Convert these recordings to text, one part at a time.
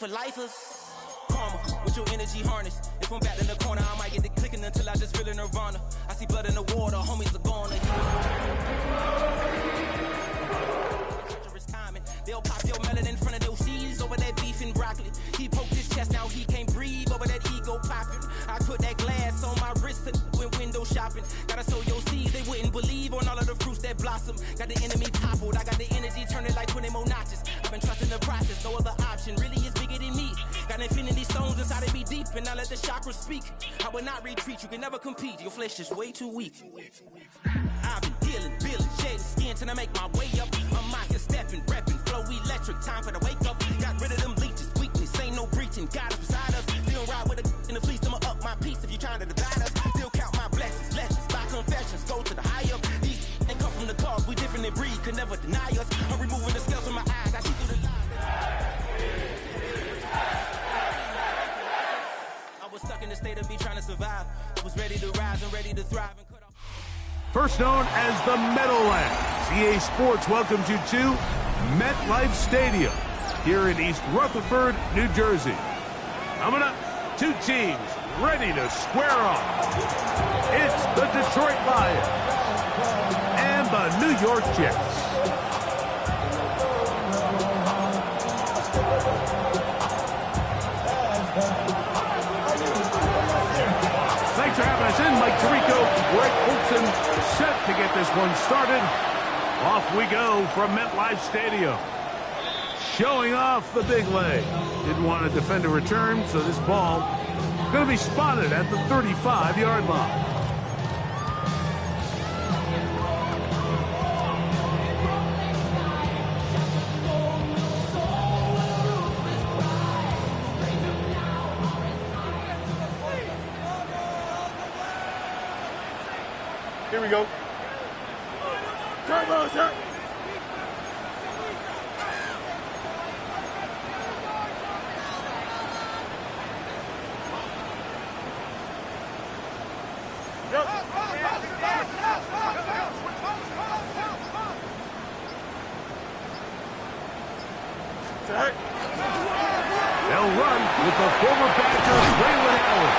For lifers, karma, with your energy harness. If I'm back in the corner, I might get the clicking until I just feel a nirvana. I see blood in the water, homies are gone. Treacherous timing, they'll pop your melon in front of those seeds over that beef and broccoli. He poked his chest, now he can't breathe over that ego popping. I put that glass on my wrist and went window shopping. Gotta sow your seeds, they wouldn't believe on all of the fruits that blossom. Got the enemy toppled, I got the energy turning like 20 more notches. I've been trusting the process, no other option really is bigger than me. Got infinity stones inside of me deep, and I let the chakras speak. I will not retreat, you can never compete. Your flesh is way too weak. I've been dealing, shedding skin till I make my way up. I'm out here stepping, repping, flow electric, time for the wake up. Got rid of them leeches, weakness, ain't no breaching. God is beside us, still ride with a in the fleece, I'ma up my piece. If you trying to divide us, still count my blessings, lessons, by confessions, go to the higher. These ain't come from the cause, we different in breed, could never deny us. I'm removing the scales from my eyes, I see through the lies. I was stuck in the state of me trying to survive. I was ready to rise and ready to thrive and cut off. First known as the Meadowlands, EA Sports welcomes you to MetLife Stadium here in East Rutherford, New Jersey. Coming up, two teams ready to square off. It's the Detroit Lions and the New York Jets. Thanks for having us in, Mike Tirico, Greg Olson, set to get this one started. Off we go from MetLife Stadium. Showing off the big leg. Didn't want to defend a return, so this ball going to be spotted at the 35-yard line. Here we go. Turbo, sir. They'll run with the former Badger, Waylon Allen.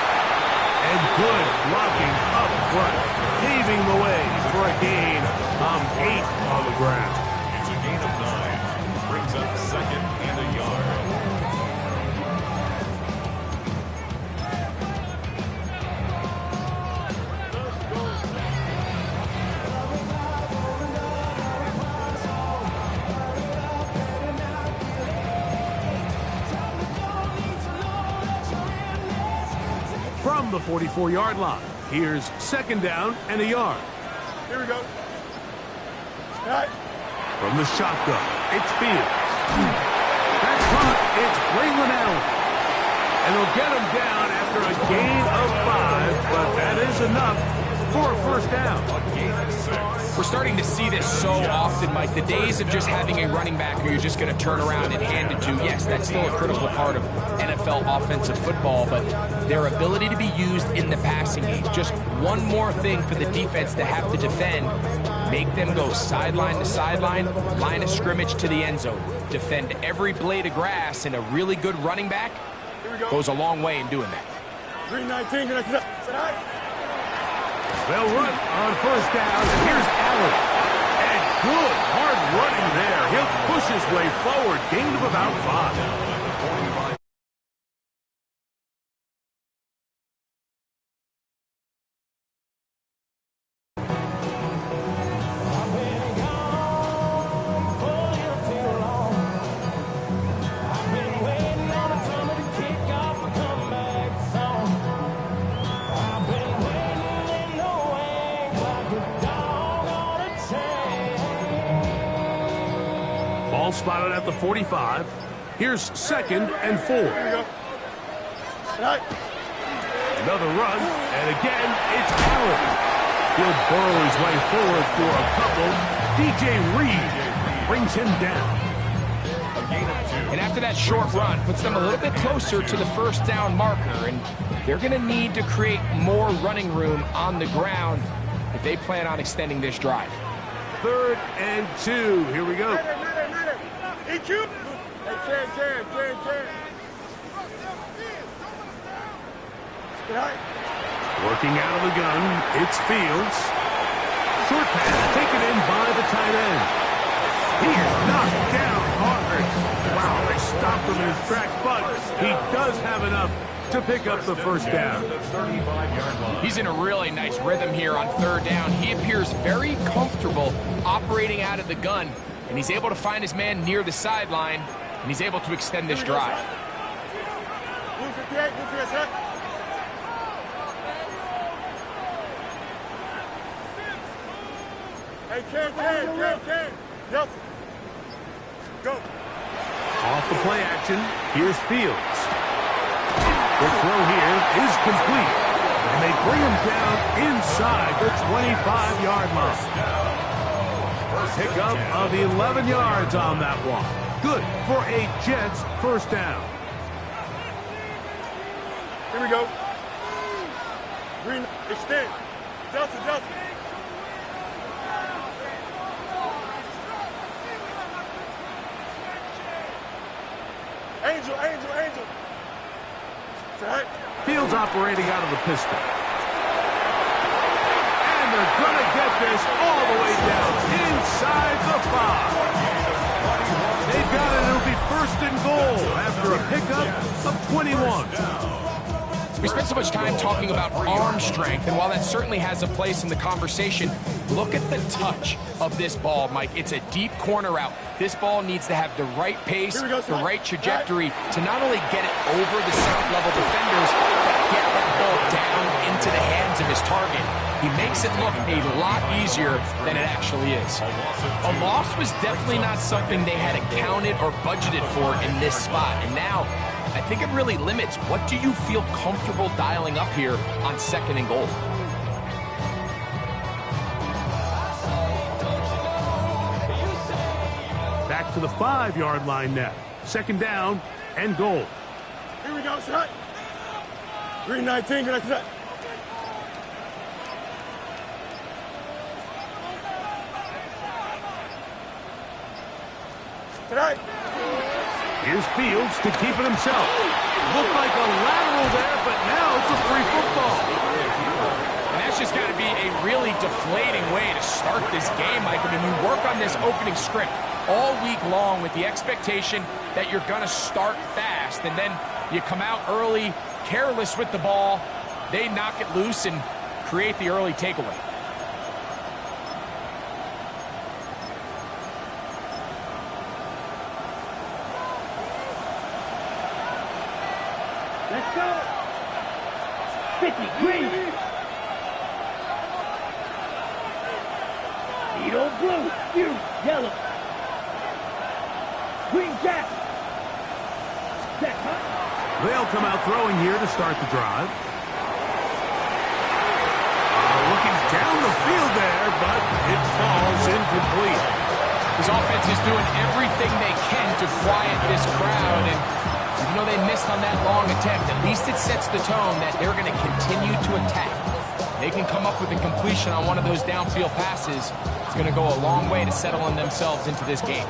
And good blocking up front, paving the way for a gain of 8 on the ground. It's a gain of 9. Brings up second and a yard. From the 44-yard line, here's second down and a yard. Here we go. Right. From the shotgun, it's Fields. That's caught, it's Waylon Allen. And they'll get him down after a gain of 5, but that is enough for a first down. A gain of 6. We're starting to see this so often, Mike. The days of just having a running back who you're just going to turn around and hand it to, yes, that's still a critical part of NFL offensive football, but their ability to be used in the passing game. Just one more thing for the defense to have to defend. Make them go sideline to sideline, line of scrimmage to the end zone. Defend every blade of grass, and a really good running back goes a long way in doing that. 319, connect it up. They'll run on first down, and here's Allen. And good, hard running there. He'll push his way forward, gain of about 5. Ball spotted at the 45. Here's second and 4. Here we go. Right. Another run, and again, it's Allen. He'll burrow his way forward for a couple. DJ Reed brings him down. And after that short run, puts them a little bit closer to the first down marker, and they're going to need to create more running room on the ground if they plan on extending this drive. 3rd and 2. Here we go. EQ. Hey, Jan. Tonight. Working out of the gun, it's Fields. Short pass taken in by the tight end. He is knocked down hard. Wow, they stopped him in his tracks, but he does have enough to pick up the first down. He's in a really nice rhythm here on third down. He appears very comfortable operating out of the gun, and he's able to find his man near the sideline, and he's able to extend this drive. Blue 58, blue 58, set. Hey, Ken. Nelson. Go. Off the play action, here's Fields. The throw here is complete, and they bring him down inside the 25-yard line. Pickup of 11 yards on that one. Good for a Jets first down. Here we go. Green, extend. Justin. Angel. Right. Fields operating out of the pistol. And they're going to get this all the way down inside the 5. They've got it. It'll be first and goal after a pickup of 21. We spent so much time talking about arm strength, and while that certainly has a place in the conversation, look at the touch of this ball, Mike. It's a deep corner route. This ball needs to have the right pace, the right trajectory to not only get it over the second-level defenders, but get that ball down into the hands of his target. He makes it look a lot easier than it actually is. A loss was definitely not something they had accounted or budgeted for in this spot, and now I think it really limits what do you feel comfortable dialing up here on second and goal. Back to the 5-yard line now. Second down and goal. Here we go, set. Green 19, good set. Tonight. Here's Fields to keep it himself. Looked like a lateral there, but now it's a free football. And that's just got to be a really deflating way to start this game, Mike. I mean, you work on this opening script all week long with the expectation that you're going to start fast, and then you come out early, careless with the ball. They knock it loose and create the early takeaway. Let's go. 50, green. Needle blue, you, yellow. Green jack. Set, huh? They'll come out throwing here to start the drive. Looking down the field there, but it falls incomplete. This offense is doing everything they can to quiet this crowd, and even though they missed on that long attempt, at least it sets the tone that they're going to continue to attack. They can come up with a completion on one of those downfield passes. It's going to go a long way to settling themselves into this game.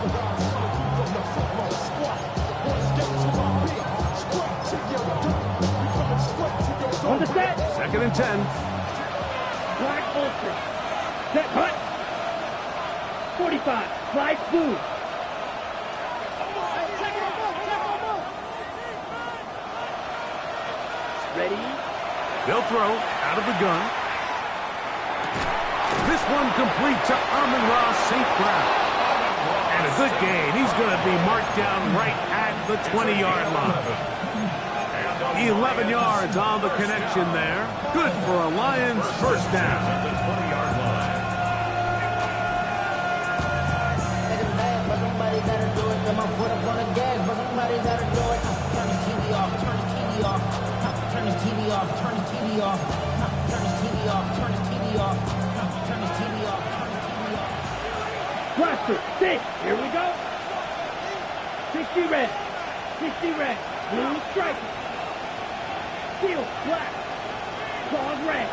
On the set. Second and 10. Black Ulster. Set, hut. 45, slide blue. Ready? They'll throw out of the gun. This one complete to Amon-Ra St. Brown. And a good gain. He's going to be marked down right at the 20-yard line. 11 yards on the connection there. Good for a Lions first down. Turn his TV off. Turn his TV off. Turn his TV off. Turn his TV off. Turn his TV off. Turn his TV off. Cluster, 6, here we go. 60 red. 60 red. Blue stripe. Field, black. Claws red.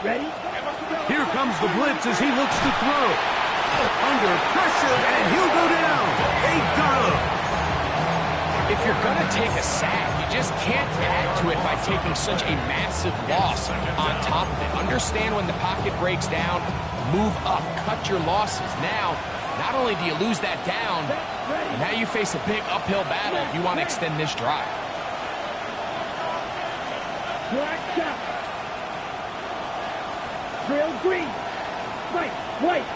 Ready? Here comes the blitz as he looks to throw. Under pressure, and he'll go down. They got him. if you're going to take a sack, you just can't add to it by taking such a massive loss on top of it. Understand when the pocket breaks down, move up, cut your losses. Now, not only do you lose that down, but now you face a big uphill battle if you want to extend this drive. Black shot. Trail green. Right, white.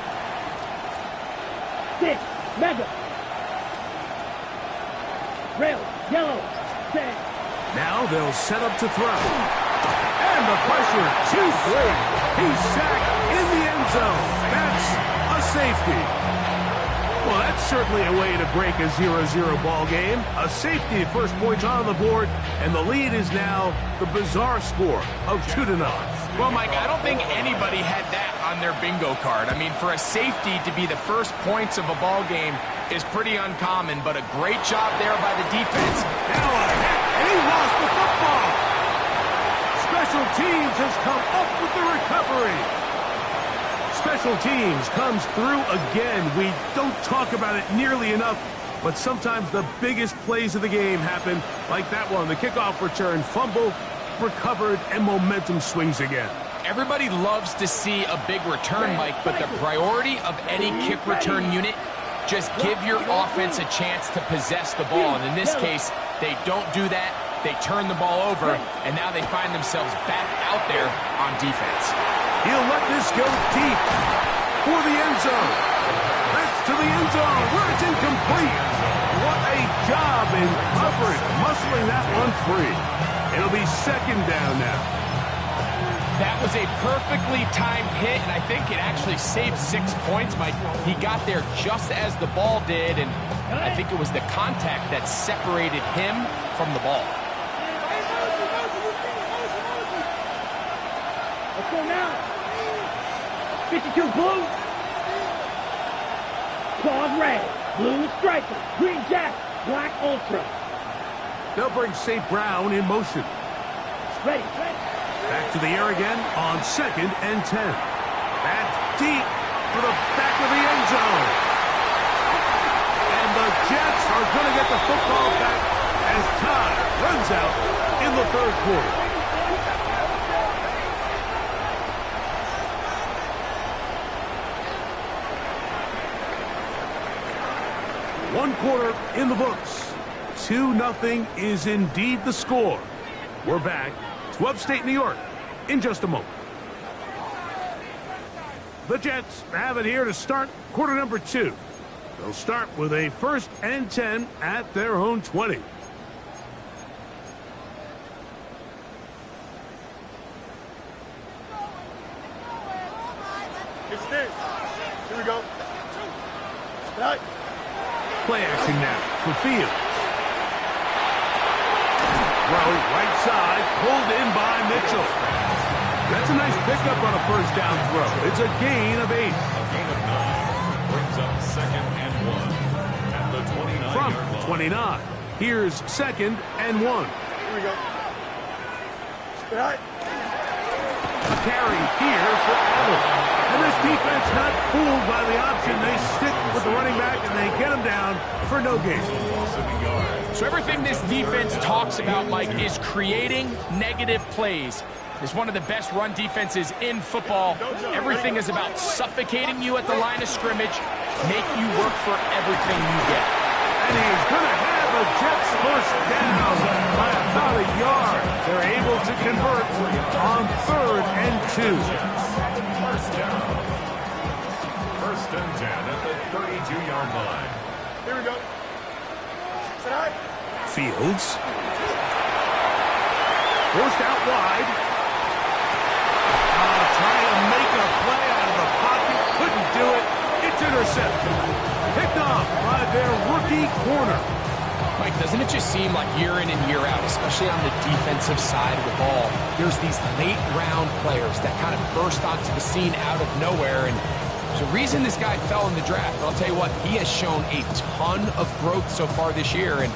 Stick, mega. Rail, yellow, set. Now they'll set up to throw. And the pressure, too great. He's sacked in the end zone. That's a safety. Well, that's certainly a way to break a 0-0 ball game. A safety, first points on the board, and the lead is now the bizarre score of 2-0. Well, Mike, I don't think anybody had that on their bingo card. I mean, for a safety to be the first points of a ball game is pretty uncommon, but a great job there by the defense. Now a hit, and he lost the football. Special teams has come up with the recovery. Special teams comes through again. We don't talk about it nearly enough, but sometimes the biggest plays of the game happen like that one. The kickoff return, fumble, recovered, and momentum swings again. Everybody loves to see a big return, Mike, but the priority of any kick return unit, just give your offense a chance to possess the ball. And in this case, they don't do that. They turn the ball over, and now they find themselves back out there on defense. He'll let this go deep for the end zone. That's to the end zone where it's incomplete. What a job in coverage, muscling that one free. It'll be second down now. That was a perfectly timed hit, and I think it actually saved 6 points, Mike. He got there just as the ball did, and I think it was the contact that separated him from the ball. Let's go now. 52 blue. Claws red. Blue striker. Green jacket. Black ultra. They'll bring St. Brown in motion. Ready. Back to the air again on 2nd and 10. That's deep for the back of the end zone. And the Jets are going to get the football back as time runs out in the third quarter. One quarter in the books. 2-0 is indeed the score. We're back to upstate New York in just a moment. The Jets have it here to start quarter number 2. They'll start with a 1st and 10 at their own 20. It's this. Here we go. Right. Play action now for Fields. Throw right side, pulled in by Mitchell. That's a nice pickup on a first down throw. It's a gain of 8. A gain of 9 brings up 2nd and 1 at the 29-yard From line. 29, here's 2nd and 1. Here we go. Right. A carry here for Allen. And this defense not fooled by the option. They stick with the running back and they get him down for no gain. So everything this defense talks about, Mike, is creating negative plays. It's one of the best run defenses in football. Everything is about suffocating you at the line of scrimmage, make you work for everything you get. And he's going to have a Jets first down by about a yard. They're able to convert on 3rd and 2. First down. 1st and 10 at the 32-yard line. Here we go. Right. Fields. Forced out wide. Trying to make a play out of the pocket. Couldn't do it. It's intercepted. Picked off by their rookie corner. Mike, doesn't it just seem like year in and year out, especially on the defensive side of the ball, there's these late-round players that kind of burst onto the scene out of nowhere, and there's a reason this guy fell in the draft. But I'll tell you what, he has shown a ton of growth so far this year, and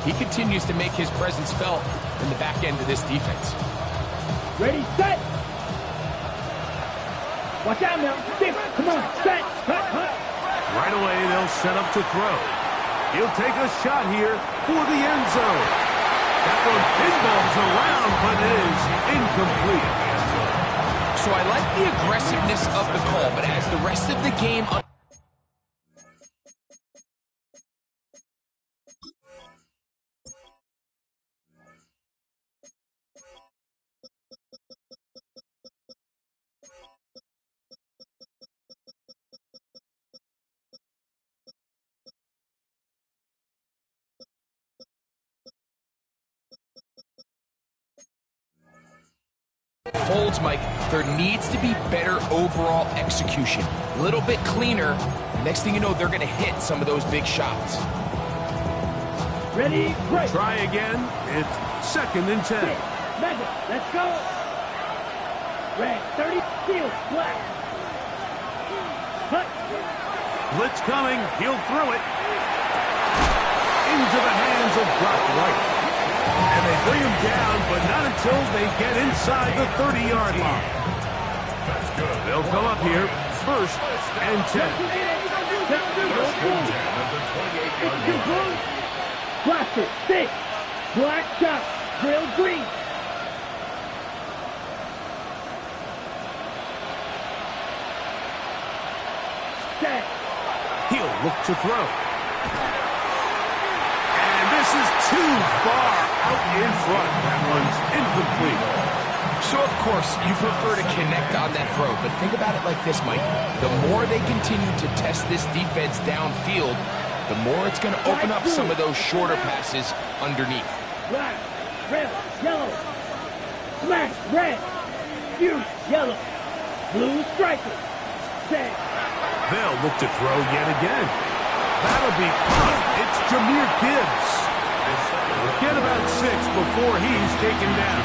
he continues to make his presence felt in the back end of this defense. Ready, set. Watch out now. Skip. Come on, set. Right away, they'll set up to throw. He'll take a shot here for the end zone. That one pinballs around, but it is incomplete. So I like the aggressiveness of the call, but as the rest of the game... folds, Mike, there needs to be better overall execution. A little bit cleaner. Next thing you know, they're going to hit some of those big shots. Ready, break. Try again. It's 2nd and 10. Madden, let's go. Red, 30, field, black. Cut. Blitz coming. He'll throw it. Into the hands of Brock Wright. And they bring him down, but not until they get inside the 30-yard line. They'll come up here, 1st and 10. Blaster, 6. Black shot, grill green. Set. He'll look to throw. And this is too far out in front. That one's incomplete. So, of course, you prefer to connect on that throw, but think about it like this, Mike. The more they continue to test this defense downfield, the more it's going to open up some of those shorter passes underneath. Black, red, yellow. Black, red. Huge, yellow. Blue striker. Set. They'll look to throw yet again. That'll be caught. It's Jahmyr Gibbs. Get about 6 before he's taken down.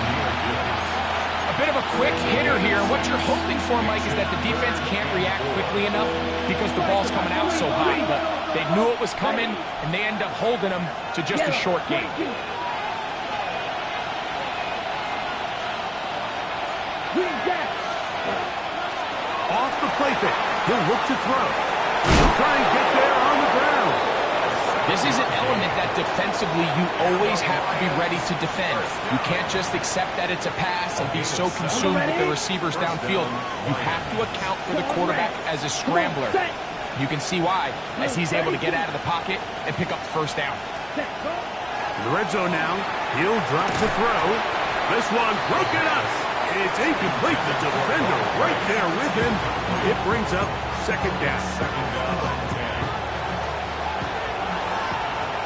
A bit of a quick hitter here. What you're hoping for, Mike, is that the defense can't react quickly enough because the ball's coming out so high. But they knew it was coming, and they end up holding them to just a short game. Off the play fake. He'll look to throw. He'll try and get there on the ground. This is an element that defensively you always have to be ready to defend. You can't just accept that it's a pass and be so consumed with the receivers downfield. You have to account for the quarterback as a scrambler. You can see why, as he's able to get out of the pocket and pick up the 1st down. In the red zone now, he'll drop to throw. This one broken up. It's incomplete. The defender right there with him. It brings up 2nd down.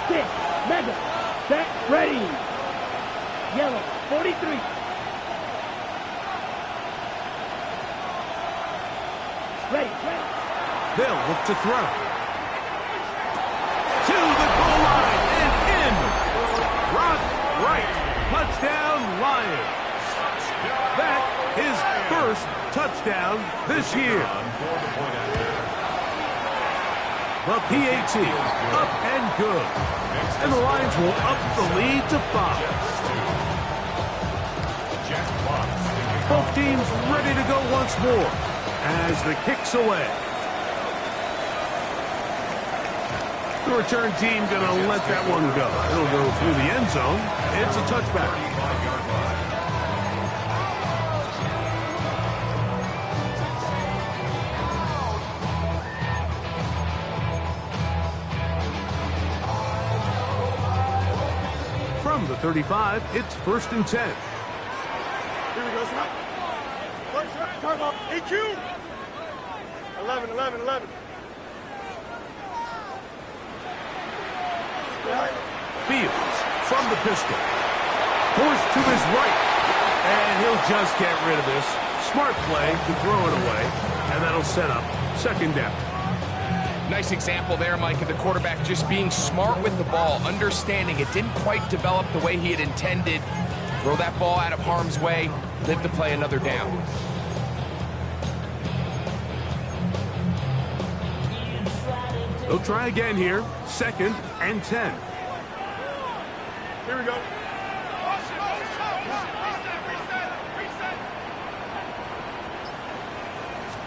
6, Mega, set, ready. Yellow, 43. Ready. They'll look to throw. To the goal line and in. Brock Wright. Touchdown, Lions. That is 1st touchdown this year. The PAT up and good. And the Lions will up the lead to 5. Both teams ready to go once more as the kick's away. The return team going to let that one go. It'll go through the end zone. It's a touchback. From the 35, it's 1st and 10. Here we go, sir. Turbo, EQ. 11. Fields from the pistol. Forced to his right. And he'll just get rid of this. Smart play to throw it away. And that'll set up 2nd down. Nice example there, Mike, of the quarterback just being smart with the ball, understanding it didn't quite develop the way he had intended. Throw that ball out of harm's way, live to play another down. They'll try again here. 2nd and 10. Here we go.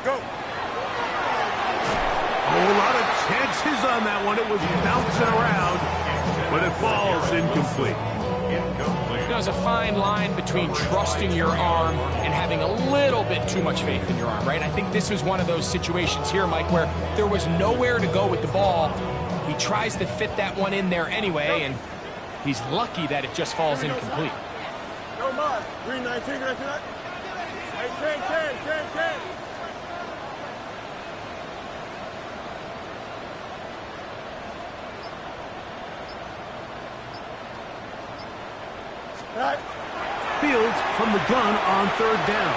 Go. A whole lot of chances on that one. It was bouncing around. but it falls incomplete. There's a fine line between trusting your arm and having a little bit too much faith in your arm, right? I think this was one of those situations here, Mike, where there was nowhere to go with the ball. He tries to fit that one in there anyway, and he's lucky that it just falls incomplete. No more. 319, right tonight. Hey, 10. Right. Fields from the gun on third down.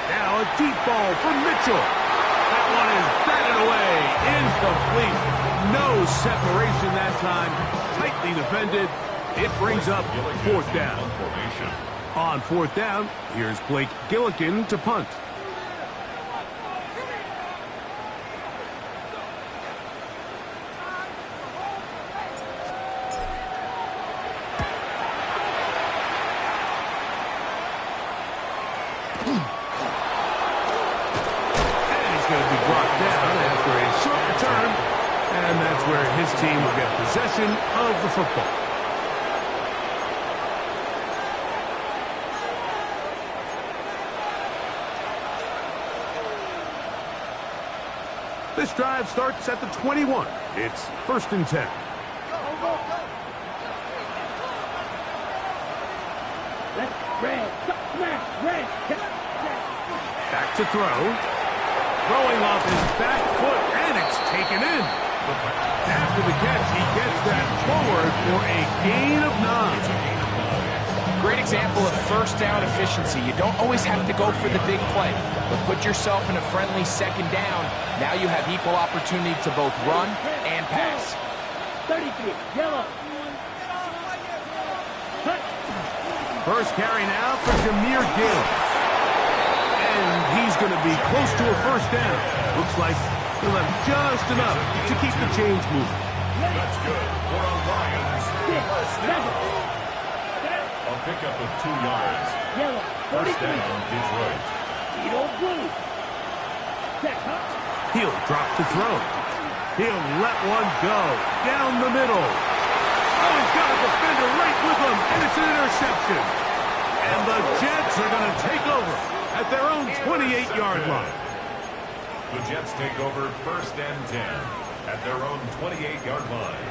Now a deep ball for Mitchell. That one is batted away. Incomplete. No separation that time. Tightly defended. It brings up fourth down. On fourth down, here's Blake Gillikin to punt. His team will get possession of the football. This drive starts at the 21. It's 1st and 10. Back to throw. Throwing off his back foot, and it's taken in. After the catch, he gets that forward for a gain of 9. Great example of first down efficiency. You don't always have to go for the big play, but put yourself in a friendly second down. Now you have equal opportunity to both run and pass. 33, yellow. First carry now for Jameer Gibbs. And he's going to be close to a first down. Looks like he'll have just enough to keep the chains moving. That's good for a Lions. A pickup of 2 yards. Yellow. First down, Detroit. He'll drop to throw. He'll let one go down the middle. Oh, he's got a defender right with him, and it's an interception. And the Jets are going to take over at their own 28-yard line. The Jets take over 1st and 10 at their own 28-yard line.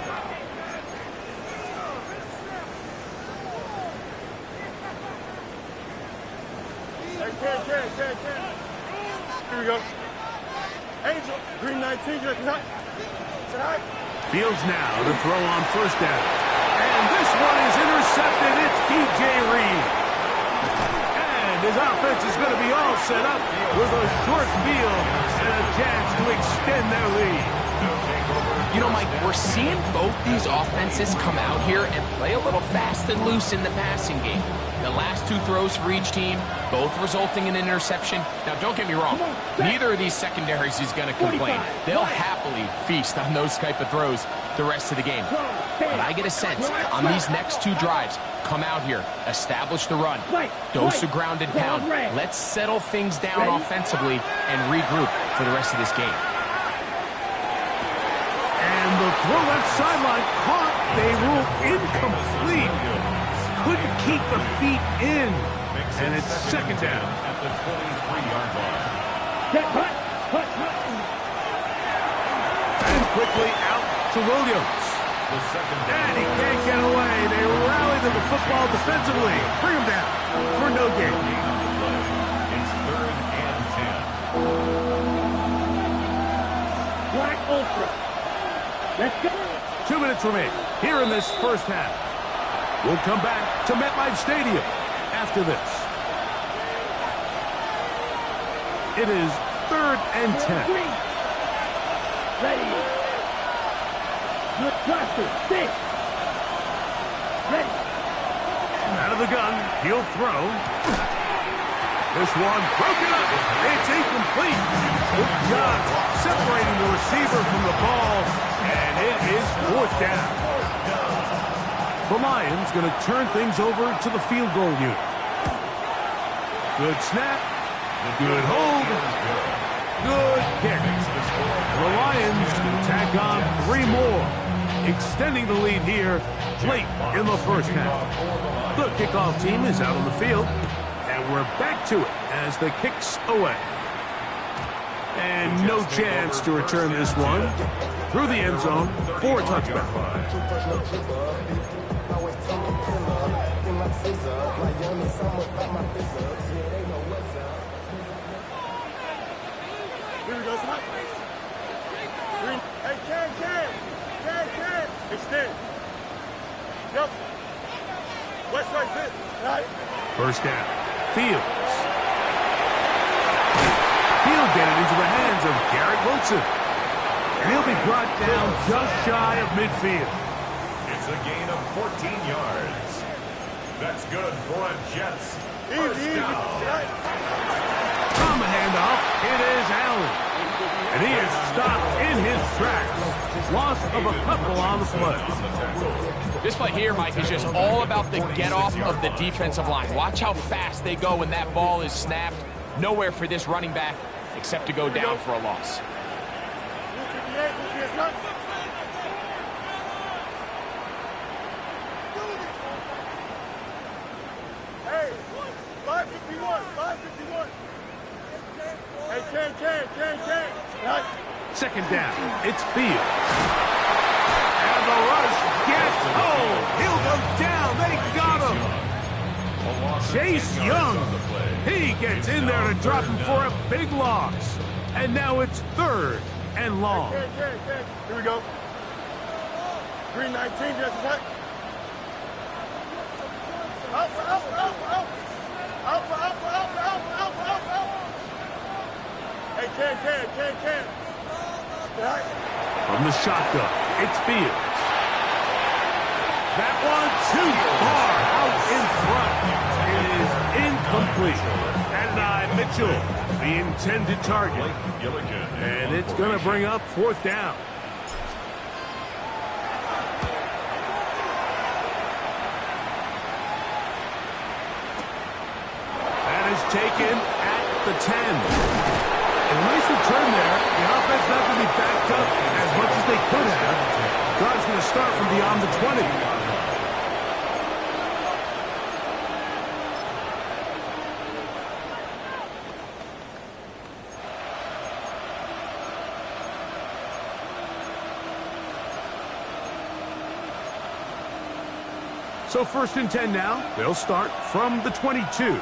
Hey, 10. Here we go. Angel, 319, tonight. Fields now to throw on first down. And this one is intercepted. It's DJ Reed. And his offense is going to be all set up with a short field and a chance to extend their lead. You know, Mike, we're seeing both these offenses come out here and play a little fast and loose in the passing game. The last 2 throws for each team, both resulting in an interception. Now, don't get me wrong. Neither of these secondaries is going to complain. They'll happily feast on those type of throws the rest of the game. But I get a sense on these next 2 drives, come out here, establish the run, dose a ground and pound. Let's settle things down offensively and regroup for the rest of this game. And the throw left sideline caught. They rule incomplete. Couldn't keep the feet in. And it's second down at the 23-yard line. And quickly out to Williams. And he can't get away. They rally to the football defensively. Bring him down for no gain. It's 3rd and 10. Black Ultra. Let's go. 2 minutes remaining here in this first half. We'll come back to MetLife Stadium after this. It is 3rd and 10. Ready. Good cluster. 6. Ready. Out of the gun. He'll throw. This one broken up. It's incomplete. Good job separating the receiver from the ball. And it is 4th down. The Lions going to turn things over to the field goal unit. Good snap. Good hold. Good kick. And the Lions can tack on 3 more. extending the lead here late in the first half. The kickoff team is out on the field, and we're back to it as the kick's away. And no chance to return this one through the end zone for a touchback. Here we go, son. Green. Hey, Ken. Extend. Yep. West right fit. Right. First down. Fields. He'll get it into the hands of Garrett Wilson. And he'll be brought down just shy of midfield. It's a gain of 14 yards. That's good for a Jets first down. From the handoff, it is Allen. And he is stopped in his tracks. Loss of a couple on the play. This play here, Mike, is just all about the get-off of the defensive line. Watch how fast they go when that ball is snapped. Nowhere for this running back except to go down for a loss. Hey, 551. Hey, Ken. Right. Second down, it's Fields. And the rush gets home. He'll go down. They got him. Chase Young. He gets in there to drop him for a big loss. And now it's 3rd and long. Here we go. Green 19, just a sec. Alpha. Hey, Ken. Right. From the shotgun, it's Fields. That one too far out in front. It is incomplete. Adonai Mitchell, the intended target. And it's going to bring up 4th down. That is taken at the 10. A nice return there. The offense not going to be backed up as much as they could have. Drive's going to start from beyond the 20. So 1st and 10 now. They'll start from the 22.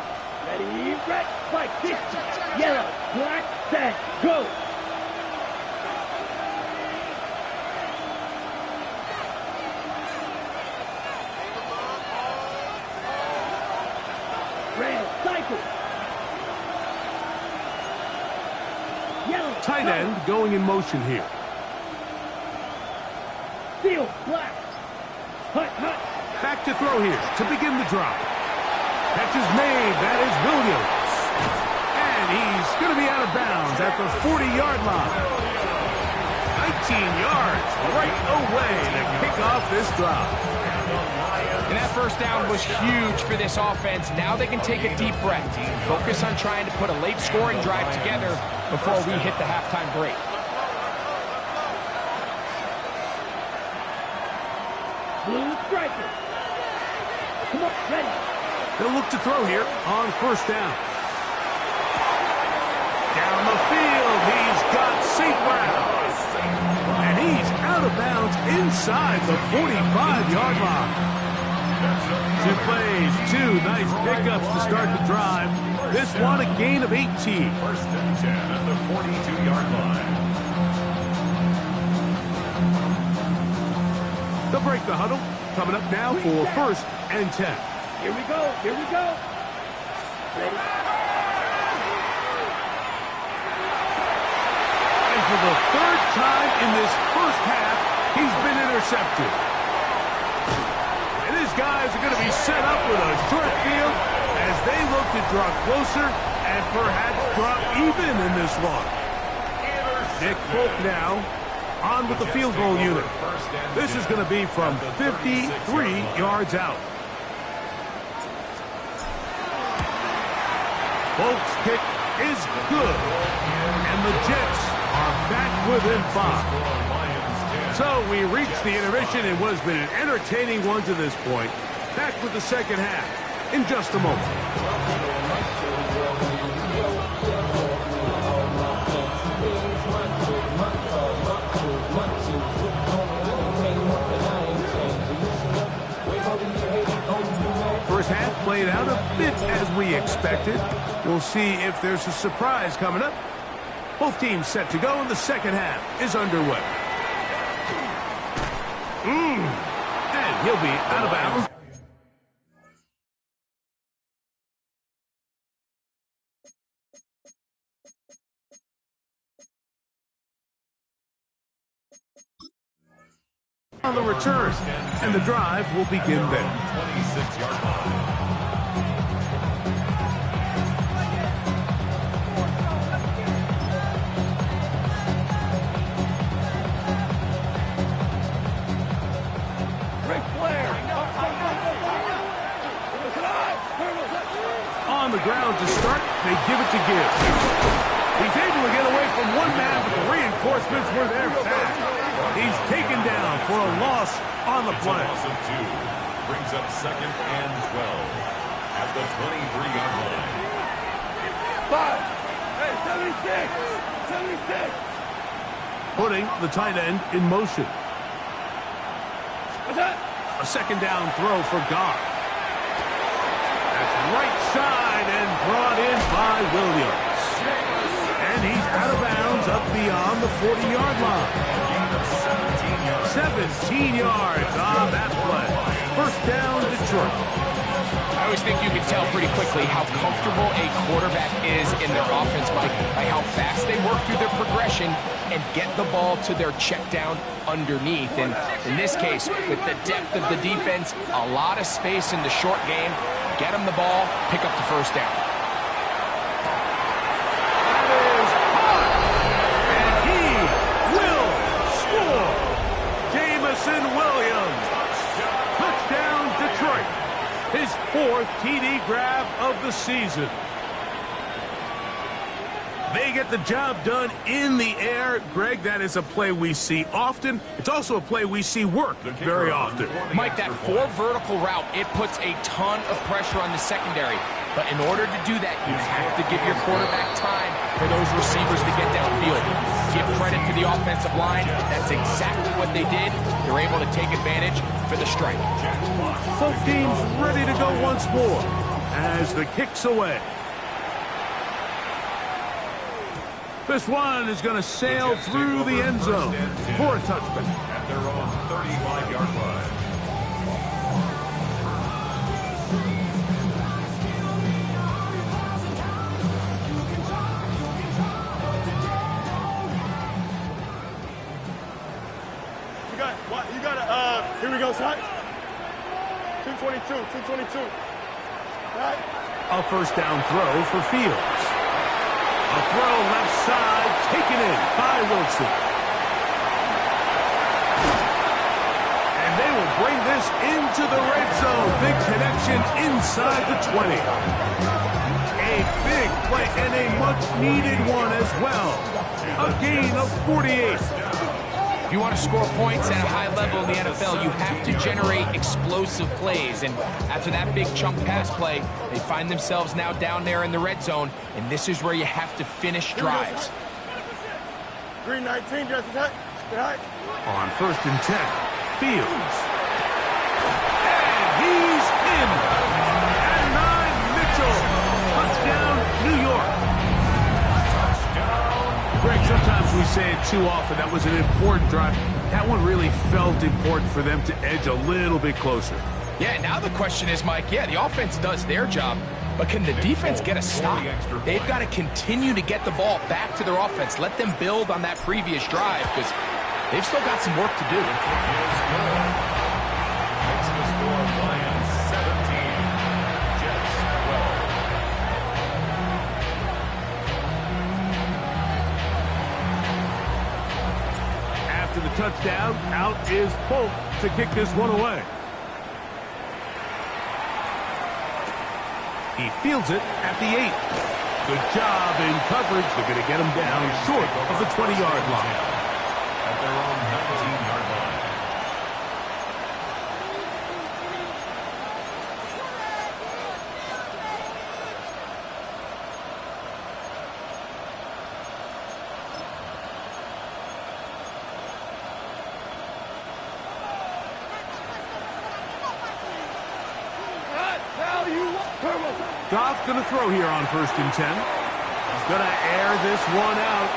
Ready, red, white, 50, yellow, black, set, go! Red, cycle! Yellow, Tight go. end going in motion here. Field, black! Hut! Back to throw here to begin the drop. Catch is made. That is Williams. And he's going to be out of bounds at the 40-yard line. 19 yards right away to kick off this drive. And that first down was huge for this offense. Now they can take a deep breath. Focus on trying to put a late scoring drive together before we hit the halftime break. Blue striker. Come on, ready. They'll look to throw here on 1st down. Down the field, he's got St. Brown. And he's out of bounds inside the 45-yard line. 2 plays, 2 nice pickups to start the drive. This one a gain of 18. 1st and 10 at the 42-yard line. They'll break the huddle. Coming up now for 1st and 10. Here we go. Ready. And for the 3rd time in this first half, he's been intercepted. And his guys are going to be set up with a short field as they look to draw closer and perhaps drop even in this one. Nick Folk now on with the field goal unit. This is going to be from 53 yards out. Folk's kick is good, and the Jets are back within 5. So we reached the intermission. It was been an entertaining one to this point. Back with the second half in just a moment. First half played out a bit as we expected. We'll see if there's a surprise coming up. Both teams set to go, and the second half is underway. And he'll be out of bounds. On the return, and the drive will begin then. 26-yard line. On the ground to start, they give it to Gibbs. He's able to get away from one man, but the reinforcements were there fast. He's taken down for a loss on the play. Loss of 2. Brings up 2nd and 12 at the 23-yard line. 5. Hey, 76. Putting the tight end in motion. What's that? A second down throw for God. That's right side and brought in by Williams. And he's out of bounds up beyond the 40-yard line. 17 yards on that play. First down, Detroit. I always think you can tell pretty quickly how comfortable a quarterback is in their offense, Mike, by how fast they work through their progression and get the ball to their check down underneath. And in this case, with the depth of the defense, a lot of space in the short game, get them the ball, pick up the first down. Williams. Touchdown, Detroit. His 4th TD grab of the season. They get the job done in the air. Greg, that is a play we see often. It's also a play we see work very often. Mike, that 4 vertical route, it puts a ton of pressure on the secondary. But in order to do that, you have to give your quarterback time for those receivers to get downfield. Give credit to the offensive line. That's exactly what they did. They're able to take advantage for the strike. Both teams ready to go once more as the kick's away. This one is going to sail through the end zone for a touchback. At their own 35-yard line. Here we go, son. 222. Right. A first down throw for Fields. A throw left side, taken in by Wilson. And they will bring this into the red zone. Big connection inside the 20. A big play and a much-needed one as well. A gain of 48. If you want to score points at a high level in the NFL, you have to generate explosive plays. And after that big chunk pass play, they find themselves now down there in the red zone, and this is where you have to finish drives. Green 19, just attack. Right. On 1st and 10, Fields. And he's in. At 9, Mitchell. Touchdown, New York. Greg, sometimes we say it too often. That was an important drive. That one really felt important for them to edge a little bit closer. Yeah, now the question is, Mike, yeah, the offense does their job, but can the defense get a stop? They've got to continue to get the ball back to their offense. Let them build on that previous drive because they've still got some work to do. Makes the score Lions 17, Jets 12. After the touchdown, out is Polk to kick this one away. He fields it at the 8. Good job in coverage. They're going to get him down short of the 20-yard line. At their own 19-yard line. Goff's going to throw here on 1st and 10. He's going to air this one out.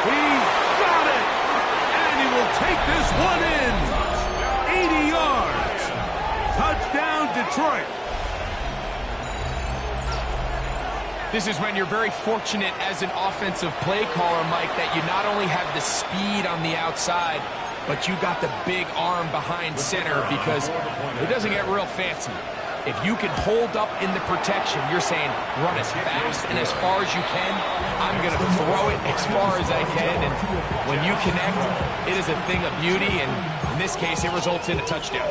He's got it! And he will take this one in. 80 yards. Touchdown, Detroit. This is when you're very fortunate as an offensive play caller, Mike, that you not only have the speed on the outside, but you got the big arm behind center, because it doesn't get real fancy. If you can hold up in the protection, you're saying run as fast and as far as you can. I'm going to throw it as far as I can, and when you connect, it is a thing of beauty, and in this case, it results in a touchdown.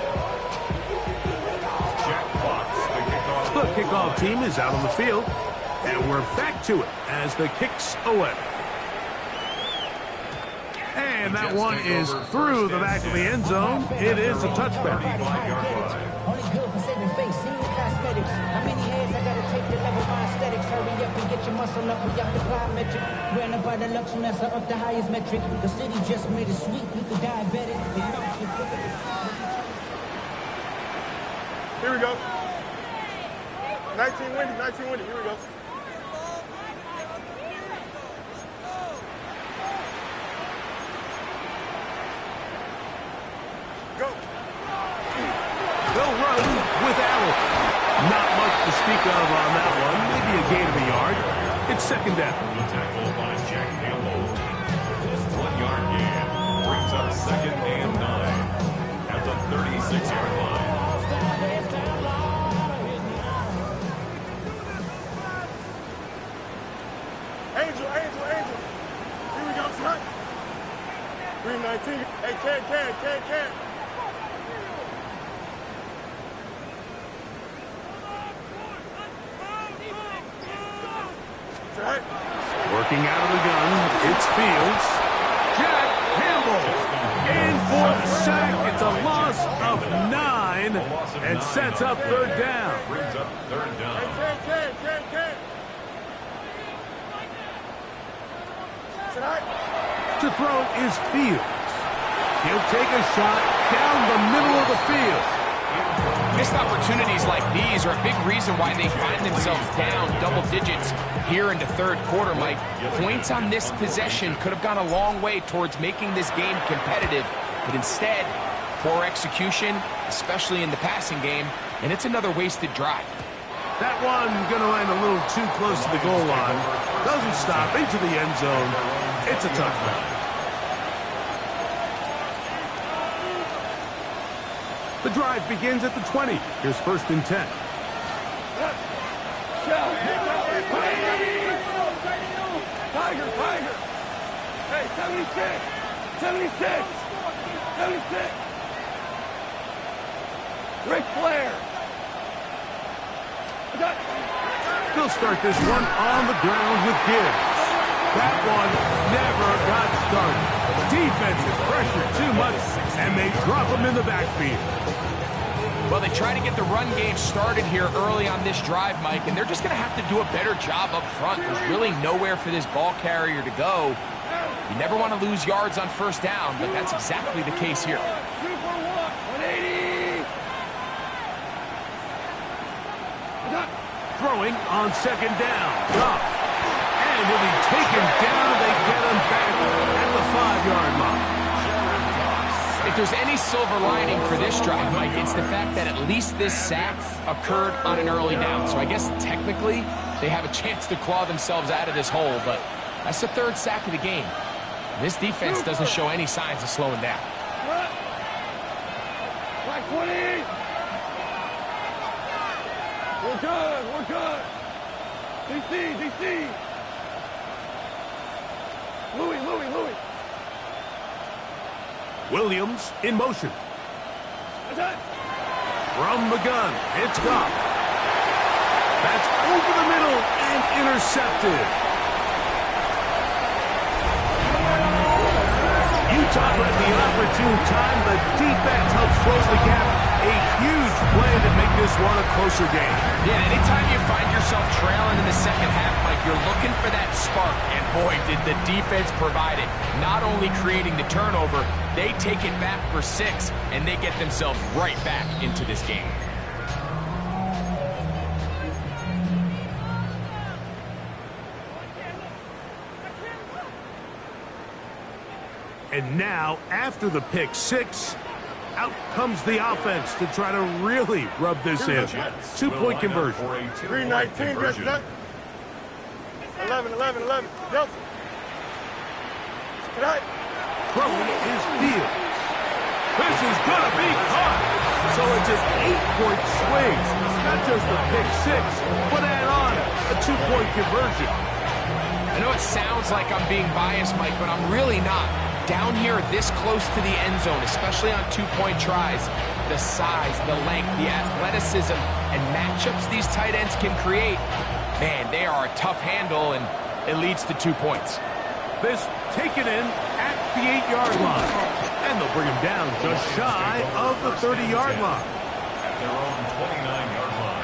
The kickoff team is out on the field, and we're back to it as the kick's away. And that one is through the back of the end zone. It is a touchback. Only good for saving face, senior cosmetics. How many hairs I gotta take to level my aesthetics? Hurry up and get your muscle up without the plyometric. Ran up by the luxury master up the highest metric. The city just made it sweet, you could diabetic. Here we go. 19 windy, 19 windy. Here we go. Go. They'll run with Allen. Not much to speak of on that one. Maybe a gain of a yard. It's 2nd down. The tackle by Jack Campbell. 1-yard gain brings up 2nd and 9 at the 36-yard line. Angel. Here we go, son. 319. Hey, can. Right. Working out of the gun, it's Fields. Jack Campbell in for the sack. It's a loss of 9 and sets up 3rd down. Brings up 3rd down. Hey, can. To throw is Fields. He'll take a shot down the middle of the field. Missed opportunities like these are a big reason why they find themselves down double digits here in the 3rd quarter, Mike. Points on this possession could have gone a long way towards making this game competitive, but instead, poor execution, especially in the passing game, and it's another wasted drive. That one going to land a little too close to the goal line. Doesn't stop into the end zone. It's a touchdown. The drive begins at the 20. Here's 1st and 10. Tiger. Hey, 76. Ric Flair. They'll start this one on the ground with Gibbs. That one never got started. Defensive pressure too much, and they drop him in the backfield. Well, they try to get the run game started here early on this drive, Mike, and they're just going to have to do a better job up front. There's really nowhere for this ball carrier to go. You never want to lose yards on 1st down, but that's exactly the case here. 180. Throwing on 2nd down. Goff. And he'll be taken down. They get him back at the 5-yard line. If there's any silver lining for this drive, Mike, it's the fact that at least this sack occurred on an early down. So I guess technically they have a chance to claw themselves out of this hole, but that's the 3rd sack of the game. This defense doesn't show any signs of slowing down. Like 20. We're good. DC. Louis. Williams in motion. From the gun, it's Goff. That's over the middle and intercepted. Utah at the opportune time. The defense helps close the gap. A huge play to make this one a closer game. Yeah, anytime you find yourself trailing in the 2nd half, Mike, you're looking for that spark. And boy, did the defense provide it. Not only creating the turnover, they take it back for 6, and they get themselves right back into this game. And now, after the pick six, out comes the offense to try to really rub this in. 2-point conversion. Green 19, just 11. Delta. Throwing is Fields. This is going to be caught. So it's an 8-point swing. Not just the pick six, but add on a 2-point conversion. I know it sounds like I'm being biased, Mike, but I'm really not. Down here this close to the end zone, especially on 2-point tries, the size, the length, the athleticism, and matchups these tight ends can create, man, they are a tough handle, and it leads to 2 points. This taken in at the 8-yard line. And they'll bring him down just shy of the 30-yard line. At their own 29-yard line.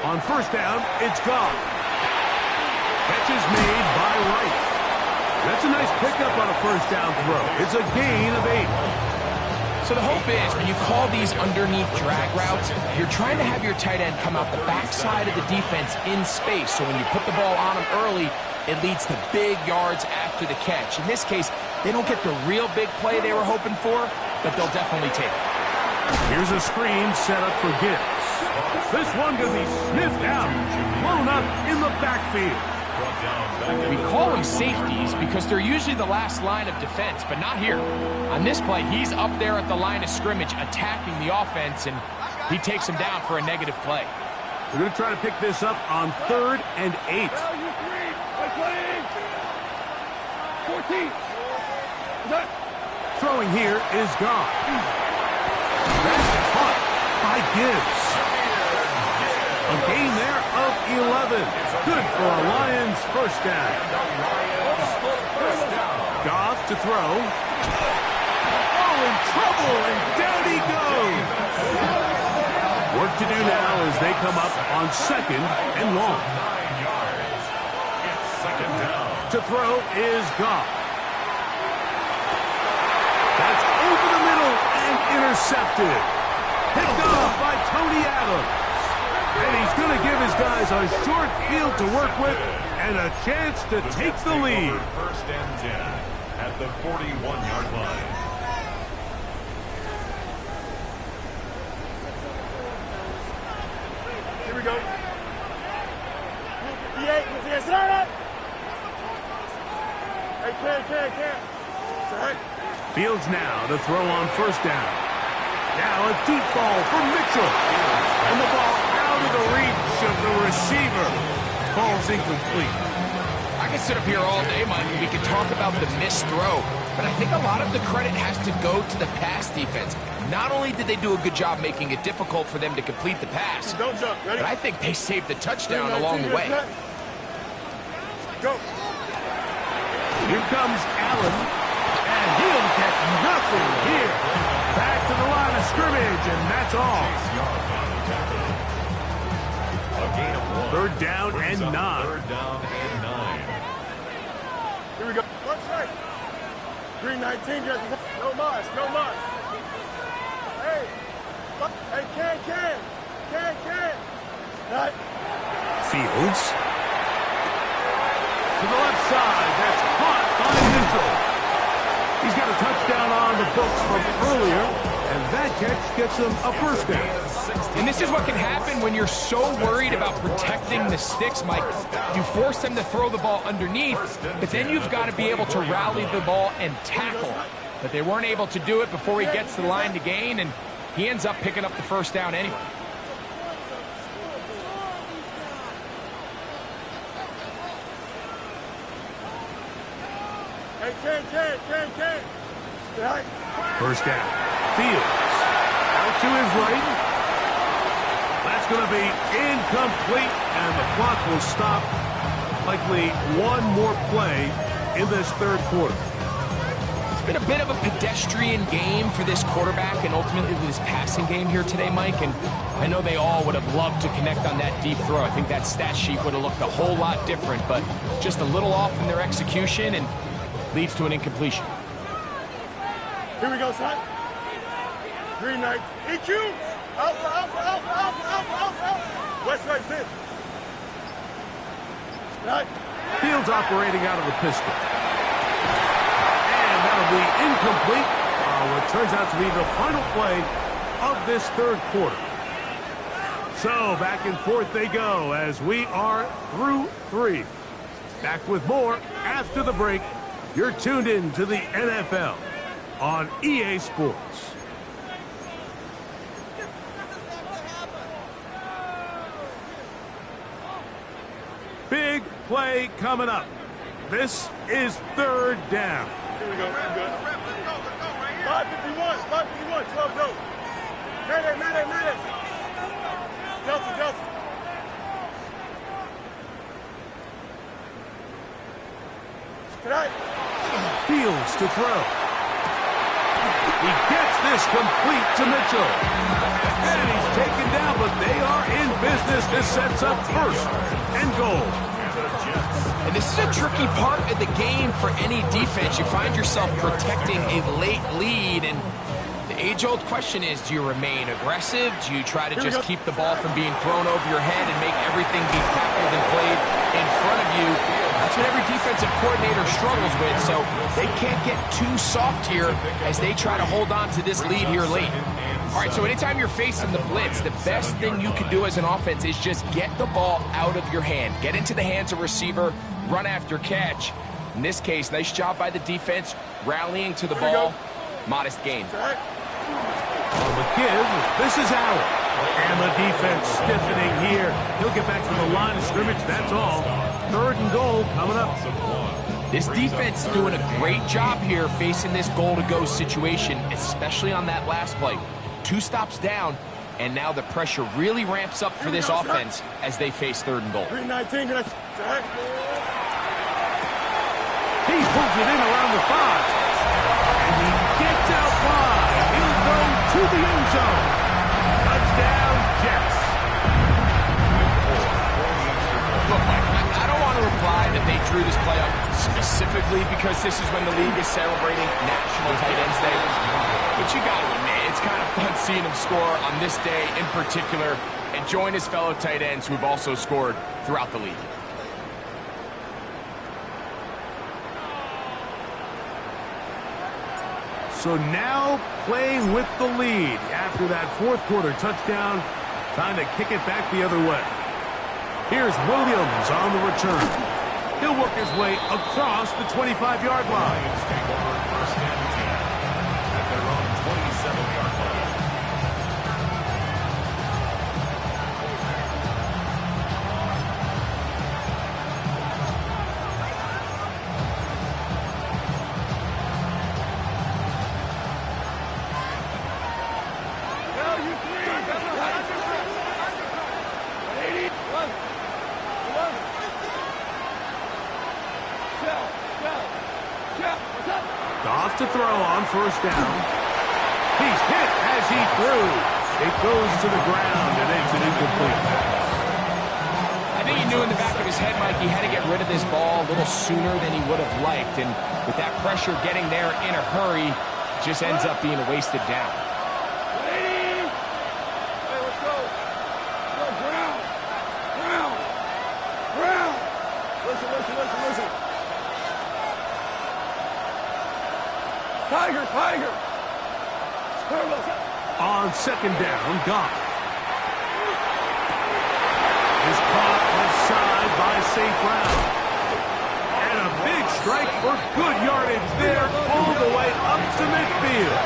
On first down, it's gone. Catch is made by Wright. That's a nice pickup on a first down throw. It's a gain of 8. So the hope is when you call these underneath drag routes, you're trying to have your tight end come out the backside of the defense in space. So when you put the ball on him early, it leads to big yards after the catch. In this case, they don't get the real big play they were hoping for, but they'll definitely take it. Here's a screen set up for Gibbs. This one going to be sniffed out, blown up in the backfield. We call them safeties because they're usually the last line of defense, but not here. On this play, he's up there at the line of scrimmage attacking the offense, and he takes him down for a negative play. We're going to try to pick this up on 3rd and 8. 14. Throwing here is gone. That's caught by Gibbs. A gain there of 11. Good for a Lions first down. Goff to throw. Oh, in trouble, and down he goes. Work to do now as they come up on 2nd and long. To throw is Goff. That's over the middle and intercepted. Picked off by Tony Adams. And he's going to give his guys a short field to work with and a chance to take the lead. 1st and 10 at the 41-yard line. Here we go. 58, let's get it. Hey, Cam. Sorry. Fields now to throw on first down. Now a deep ball for Mitchell. And the ball out of the reach of the receiver. Ball's incomplete. I can sit up here all day, Mike, and we can talk about the missed throw, but I think a lot of the credit has to go to the pass defense. Not only did they do a good job making it difficult for them to complete the pass, Don't jump. Ready? but I think they saved the touchdown along the way. Go. Here comes Allen. And he'll get nothing here. Back to the line of scrimmage, and that's all. A gain of 1. 3rd down and 9. 3rd down and 9. Here we go. Watch right. Green 19, just no mas. Hey, can. Right. Fields. To the left side. That's caught by Mitchell. He's got a touchdown on the books from earlier, and that catch gets him a first down. And this is what can happen when you're so worried about protecting the sticks, Mike. You force them to throw the ball underneath, but then you've got to be able to rally the ball and tackle. But they weren't able to do it before he gets to the line to gain, and he ends up picking up the first down anyway. Hey, can. Right. First down. Fields. Out to his right. That's going to be incomplete, and the clock will stop Likely one more play in this third quarter. It's been a bit of a pedestrian game for this quarterback and ultimately this passing game here today, Mike. And I know they all would have loved to connect on that deep throw. I think that stat sheet would have looked a whole lot different, but just a little off in their execution and leads to an incompletion. Here we go, son. Green knight. EQ. Alpha, alpha, alpha, alpha, alpha, alpha, alpha. West right, sit. Right. Fields operating out of the pistol. And that'll be incomplete. What turns out to be the final play of this third quarter. So back and forth they go as we are through 3. Back with more after the break. You're tuned in to the NFL on EA Sports. Big play coming up. This is third down. Here we go. We're good. 551. 551. 12 goes. Mayday, mayday, mayday. Chelsea, Chelsea. Tonight. Fields to throw. He gets this complete to Mitchell. And he's taken down, but they are in business. This sets up first and goal. And this is a tricky part of the game for any defense. You find yourself protecting a late lead, and the age-old question is, do you remain aggressive? Do you try to just keep the ball from being thrown over your head and make everything be tackled and played in front of you? That's what every defensive coordinator struggles with, so they can't get too soft here as they try to hold on to this lead here late. All right, so anytime you're facing the blitz, the best thing you can do as an offense is just get the ball out of your hand. Get into the hands of receiver, run after catch. In this case, nice job by the defense, rallying to the ball. Modest gain. On the give, this is Allen. And the defense stiffening here. He'll get back to the line of scrimmage, that's all. Third and goal coming up. This defense is doing a great job here facing this goal-to-go situation, especially on that last play. 2 stops down, and now the pressure really ramps up for this offense as they face third and goal. 319, he pulls it in around the 5. And he gets out wide. He'll go to the end zone. Touchdown, Jets. Look, Mike, I don't want to imply that they drew this play up specifically because this is when the league is celebrating National Tight Ends Day. But you got to admit, it's kind of fun seeing him score on this day in particular and join his fellow tight ends who have also scored throughout the league. So now playing with the lead after that fourth quarter touchdown. Time to kick it back the other way. Here's Williams on the return. He'll work his way across the 25-yard line. Take over first and 10 at their own 27-yard line. Goff to throw on first down. He's hit as he threw. It goes to the ground, and it's an incomplete pass. I think he knew in the back of his head, Mike, he had to get rid of this ball a little sooner than he would have liked. And with that pressure getting there in a hurry, it just ends up being a wasted down. Listen. Tiger. On second down, Goff is caught offside by St. Brown. And a big strike for good yardage there all the way up to midfield.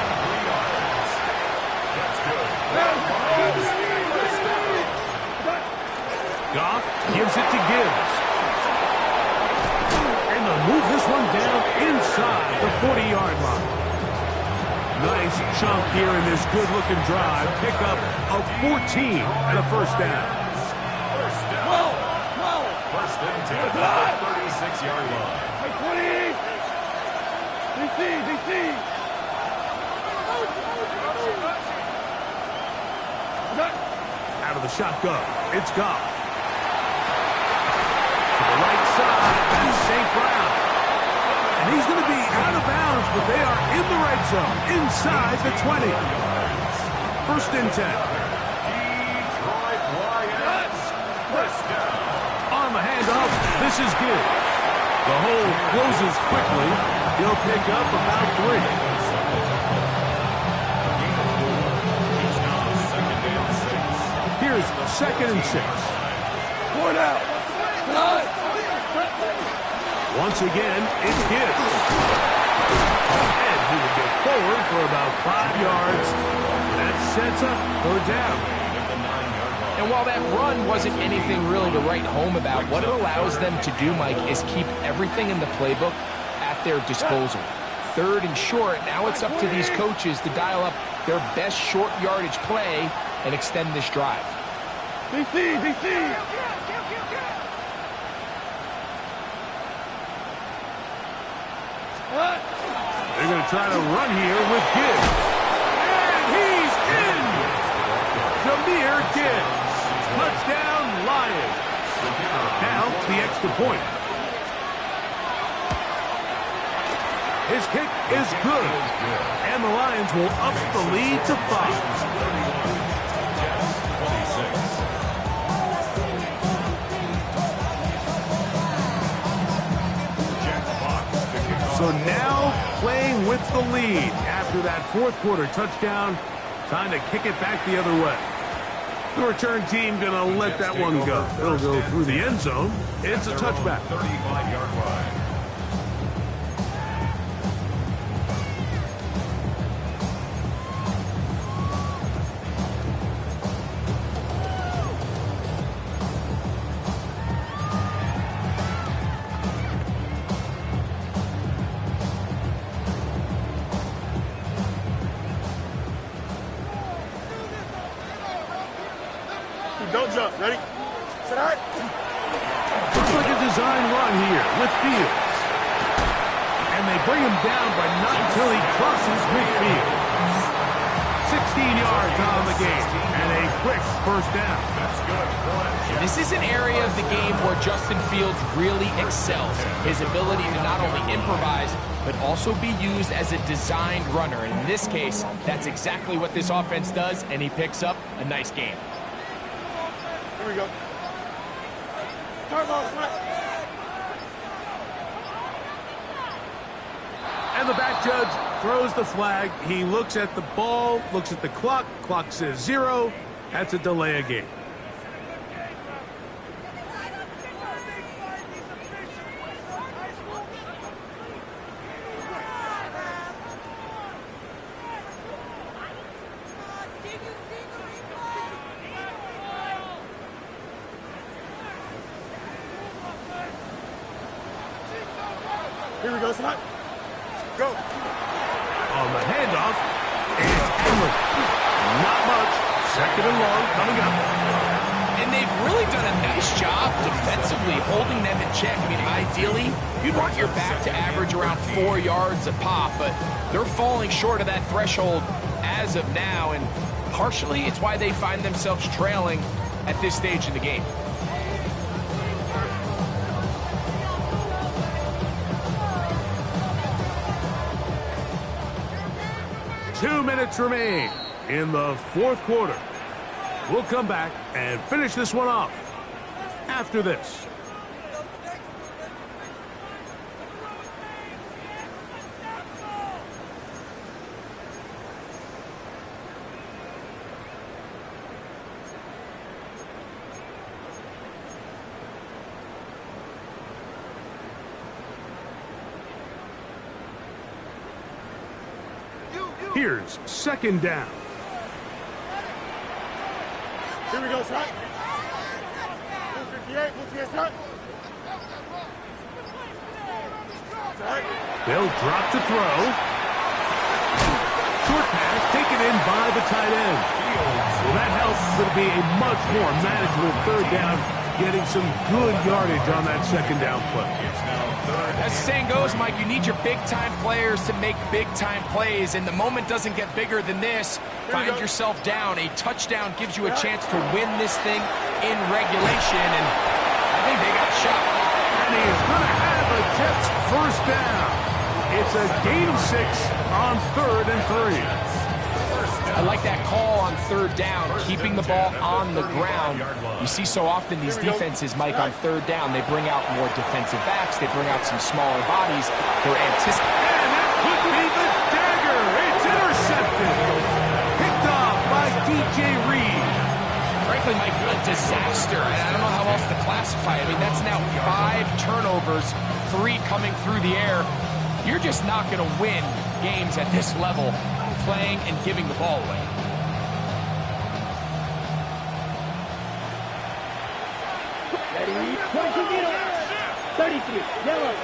Goff gives it to Gibbs. And they'll move this one down inside the 40-yard line. Nice chunk here in this good-looking drive. Pick up of 14 and a first down. First First and 10 at the 36-yard line. Hey, 20! DC! Out of the shotgun, it's Goff. To the right side, that's St. Brown. And he's going to be out of bounds, but they are in the red zone, inside the 20. First and 10. Detroit Lions. First down. On the handoff, this is good. The hole closes quickly. He'll pick up about 3. Here's 2nd and 6. Point out. Once again, it's Gibbs. And he will get forward for about 5 yards. That sets up 3rd down. And while that run wasn't anything really to write home about, what it allows them to do, Mike, is keep everything in the playbook at their disposal. 3rd and short, now it's up to these coaches to dial up their best short yardage play and extend this drive. DC! They're going to try to run here with Gibbs. And he's in! Jahmyr Gibbs. Touchdown, Lions. Now, the extra point. His kick is good. And the Lions will up the lead to 5. So now playing with the lead after that 4th quarter touchdown. Time to kick it back the other way. The return team going to let that one go. It'll go through the end zone. It's a touchback. 35-yard line. Don't jump. Ready? Set out. Looks like a design run here with Fields. And they bring him down, but not until he crosses midfield. 16 yards on the game. And a quick 1st down. That's good. This is an area of the game where Justin Fields really excels. His ability to not only improvise, but also be used as a designed runner. And in this case, that's exactly what this offense does, and he picks up a nice game. Here we go. Turn off, And the back judge throws the flag. He looks at the ball, looks at the clock. Clock says 0. That's a delay of game. Here we go, son. Go. On the handoff, it's Henry. Not much. 2nd and long coming up. And they've really done a nice job defensively holding them in check. I mean, ideally, you'd want your back to average around 4 yards a pop, but they're falling short of that threshold as of now, and partially it's why they find themselves trailing at this stage in the game. Two minutes remain in the 4th quarter. We'll come back and finish this one off after this. Here's 2nd down. Here we go, son. 258, 258, son. They'll drop to throw. Short pass taken in by the tight end. Well, that helps. It'll be a much more manageable 3rd down getting some good yardage on that second down play. As the saying goes, Mike, you need your big-time players to make big-time plays, and the moment doesn't get bigger than this. Find yourself down. A touchdown gives you a chance to win this thing in regulation, and I think they got shot. And he is going to have a Jets first down. It's a gain of 6 on 3rd and 3. I like that call on 3rd down, keeping the ball on the ground. You see so often these defenses, Mike, on 3rd down, they bring out more defensive backs. They bring out some smaller bodies. They're anticipating. And that could be the dagger. It's intercepted. Picked off by DJ Reed. Frankly, Mike, a disaster. And I don't know how else to classify it. I mean, that's now 5 turnovers, 3 coming through the air. You're just not going to win games at this level playing and giving the ball away. Ready, 33, yellow.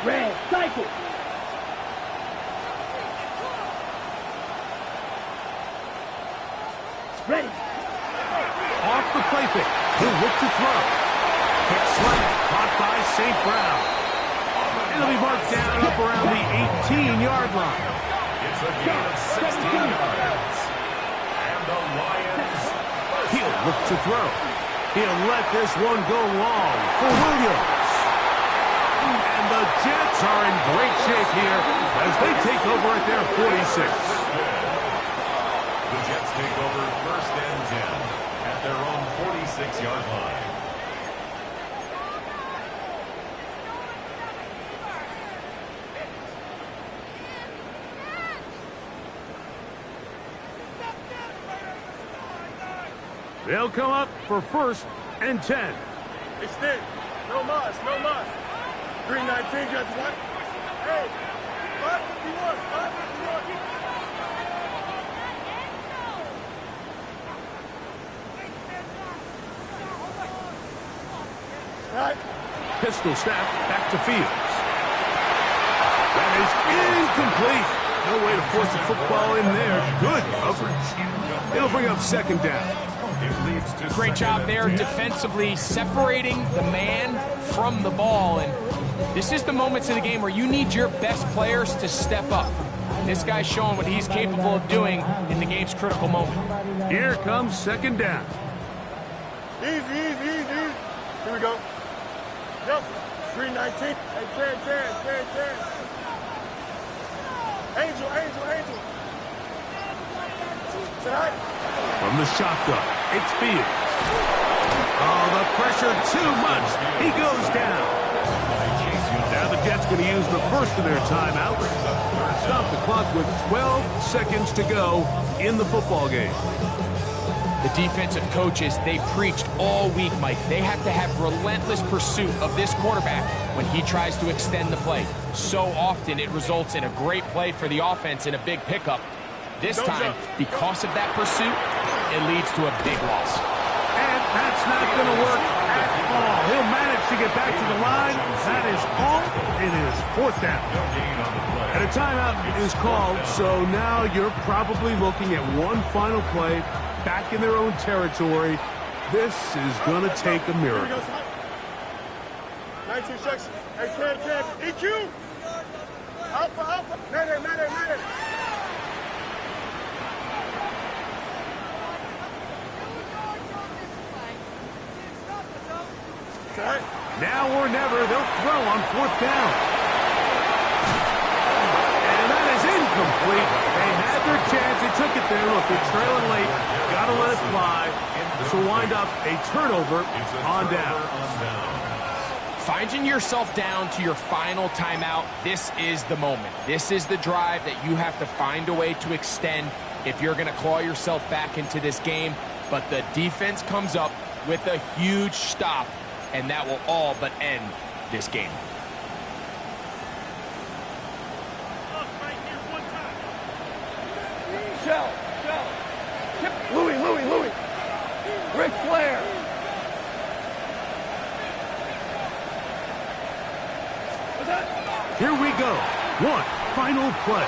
Red, cycle. Ready. Off the play fake. He'll look to throw. Hit slant. Caught by St. Brown. It'll be marked down up around the 18-yard line. It's a gain of 16 yards. And the Lions. He'll look to throw. He'll let this one go long for Williams. And the Jets are in great shape here as they take over at their 46. The Jets take over 1st and 10 at their own 46-yard line. They'll come up for 1st and 10. Extend. No muss, no muss. 319, Jets, what? Hey, 551, 551. Right. Pistol snap back to Fields. That is incomplete. No way to force the football in there. Good coverage. It'll bring up 2nd down. Great job there defensively, separating the man from the ball. And this is the moments of the game where you need your best players to step up. This guy's showing what he's capable of doing in the game's critical moment. Here comes 2nd down. Easy, easy, easy. Here we go. Yep. 319. Hey, 10. Angel, angel, angel. From the shotgun, it's Fields. Oh, the pressure too much. He goes down. Now the Jets going to use the first of their timeout. Stop the clock with 12 seconds to go in the football game. The defensive coaches, they preached all week, Mike. They have to have relentless pursuit of this quarterback when he tries to extend the play. So often it results in a great play for the offense and a big pickup. This time, because of that pursuit, it leads to a big loss. And that's not going to work at all. He'll manage to get back to the line. That is all. It is 4th down. And a timeout is called, so now you're probably looking at one final play back in their own territory. This is going to take a miracle. 19 seconds. Hey, 10. EQ. Alpha, alpha. Madden. Okay. Now or never, they'll throw on 4th down. And that is incomplete. They had their chance. They took it there. Look, they're trailing late. Got to let it fly. This will wind up a turnover on down. Finding yourself down to your final timeout, this is the moment. This is the drive that you have to find a way to extend if you're going to claw yourself back into this game. But the defense comes up with a huge stop, and that will all but end this game. Shell. Louis. Ric Flair. Here we go. One final play.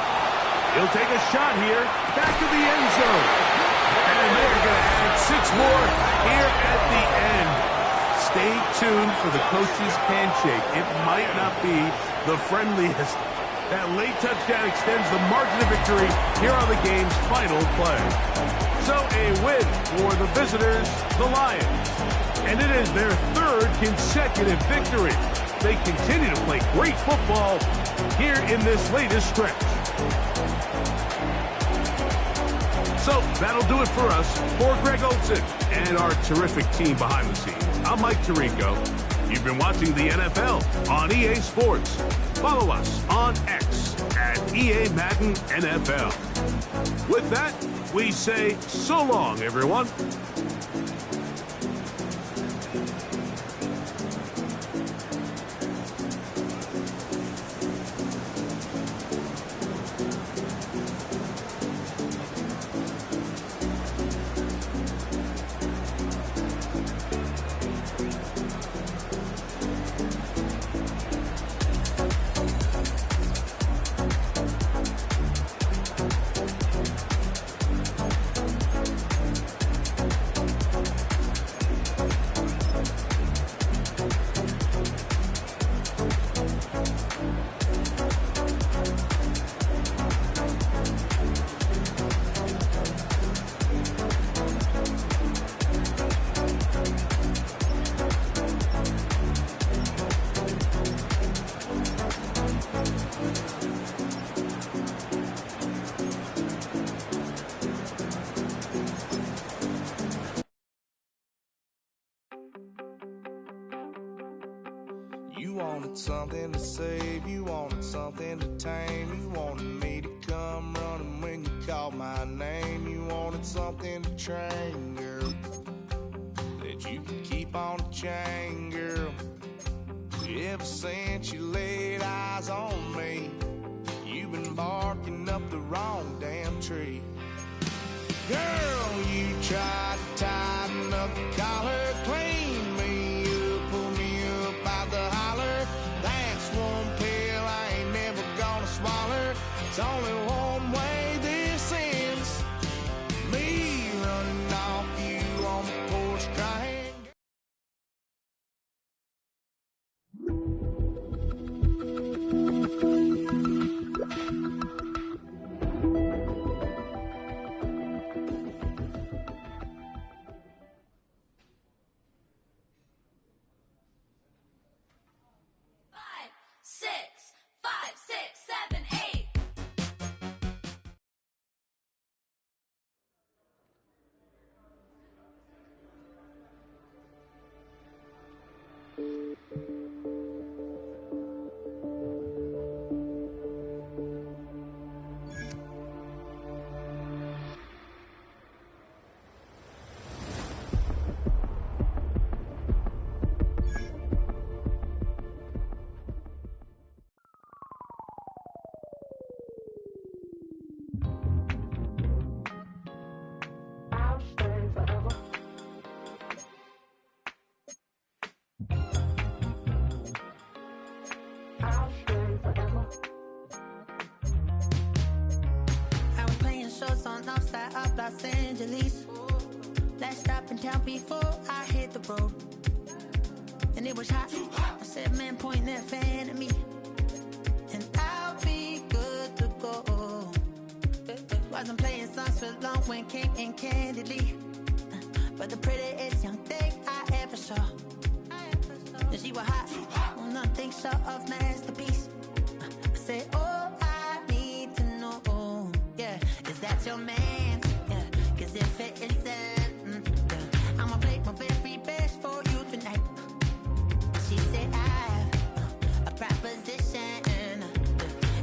He'll take a shot here. Back to the end zone. And they may be going to add 6 more here at the end. Stay tuned for the coach's handshake. It might not be the friendliest. That late touchdown extends the margin of victory here on the game's final play. So a win for the visitors, the Lions. And it is their 3rd consecutive victory. They continue to play great football here in this latest stretch. So that'll do it for us. For Greg Olson and our terrific team behind the scenes, I'm Mike Tirico. You've been watching the NFL on EA Sports. Follow us on X at EA Madden NFL. With that, we say so long, everyone. You wanted something to save, you wanted something to tame. You wanted me to come running when you called my name. You wanted something to train, girl, that you could keep on the chain, girl. Ever since you laid eyes on me, you've been barking up the wrong damn tree. Girl, you tried to tighten up the collar, clean me up, pull me up out the holler. That's one pill I ain't never gonna swallow. It's only one way this ends. Me running off you on the porch crying. Outside of Los Angeles. Last stop in town before I hit the road. And it was hot. I said, man, point that fan at me, and I'll be good to go. Wasn't playing songs for long when came in candidly, but the prettiest young thing I ever saw. And she was hot. Well, nothing short of masterpiece. I said, oh, I need to know. Yeah, is that your man? Yeah, cause if it isn't, yeah, I'ma play my very best for you tonight. She said I have a proposition.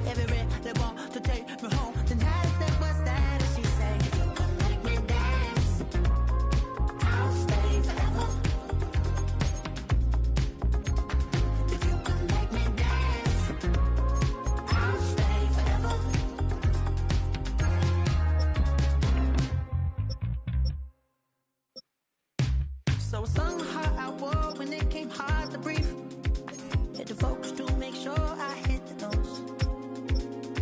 Every really want to take me home tonight. I said, what's that? And she said, if you come make me dance, I'll stay forever. If you come make me dance, I'll stay forever. So I sung the heart I wore when it came hard to breathe. Had to focus to make sure I hit the notes.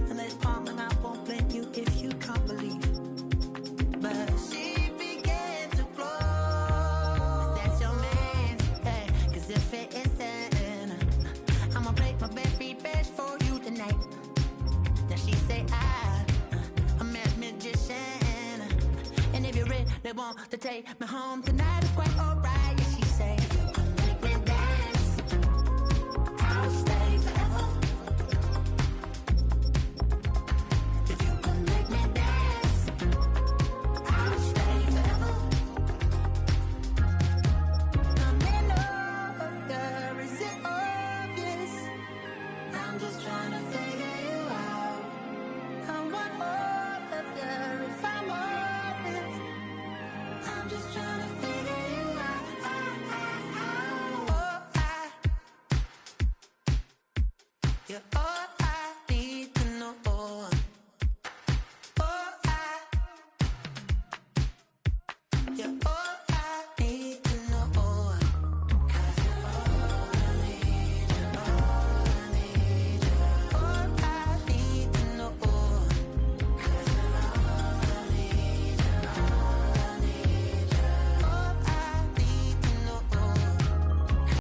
And there's palm and I won't blame you if you can't believe. But she began They want to take me home tonight. It's quite alright. Yeah, she say, make me dance. I'll stay forever. If you can make me dance, I'll stay forever. I'm in love with her. Is it obvious? I'm just trying to figure you out. I want all of you if I'm honest. I'm just trying to figure you out. You're all I need to know. You're all